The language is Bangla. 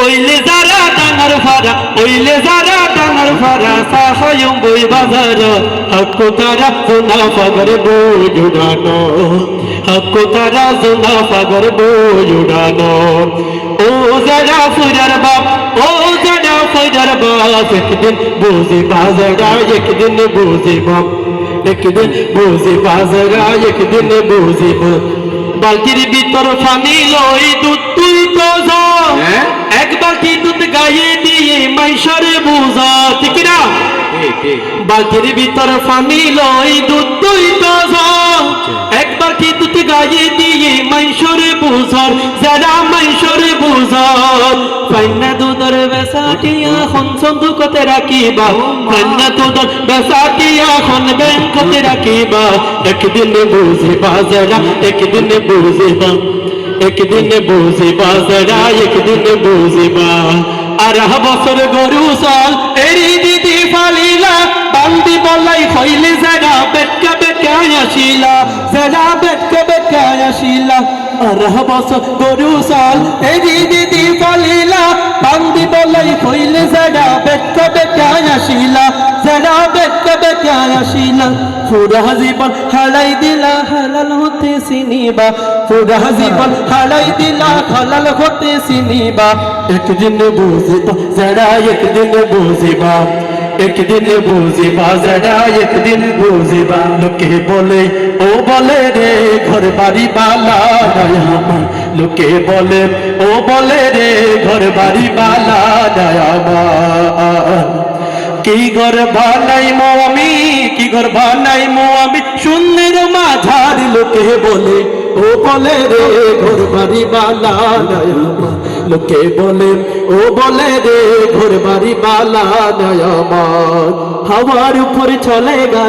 ওইলে যারা ডাঙার ফারা ওইলে যারা ডাঙার ফারা সাহায়ুম বই বাজার হকো তারা জোনা ফাগর বই উড়ানো হকো তারা জোনা ফাগর বই উড়ানো ও যারা ফুরার বাপ ও যারা ফুরার বাপ একদিন বুঝি বাজারা একদিন বুঝি বাপ একদিন বুঝি বাজারা একদিন বুঝি বালতির ভিতর পানি লই দুধ তুই তো যা এক বালতি দুধ গায়ে দিয়ে মাইশরে বুঝা ঠিক না বালতির ভিতর পানি লই দুধ তুই তো যা এক বালতি দুধ গায়ে দিয়ে মাইশরে বুঝার যারা মাইশরে বুঝার ফাইনা দুধর বেসাটিয়া খন সন্দুকতে রাখিবা ফাইনা দুধর বেসাটিয়া খন ব্যাংকতে রাখিবা একদিন বুঝিবা যারা একদিন বুঝিবা একদিন বুঝিবা যারা একদিন বুঝিবা আর বছর গরু সাল এরি দিদি ফালিলা বান্দি বলাই হইলে যারা বেটকা বেটকায় আসিলা যারা বেটকা বেটকায় আসিলা আর বছর গরু সাল এরি দিদি ফালিলা বান্দি বলাই হইলে যারা বেটকা বেটকায় আসিলা যারা বেটকা বেটকায় আসিলা পুরা জীবন হারাই দিলা হালাল হতে চিনিবা পুরা জীবন হারাই দিলা হালাল হতে চিনিবা একদিন বুঝিবা যারা একদিন বুঝিবা একদিন বুঝিবা যারা একদিন বুঝিবা লোকে বলে ও বলে রে ঘর বাড়ি বালা আমার লোকে বলে ও বলে রে ঘর বাড়ি বালা আমার কি ঘর বানাইমো আমি কি ঘর বানাইমো আমি শূন্যের মাঝার লোকে বলে ও বলে রে ঘর বাড়ি বালা লোকে বলে ও বলে রে ঘর বাড়ি বালা আমার হাওয়ার উপর চলে গাড়ি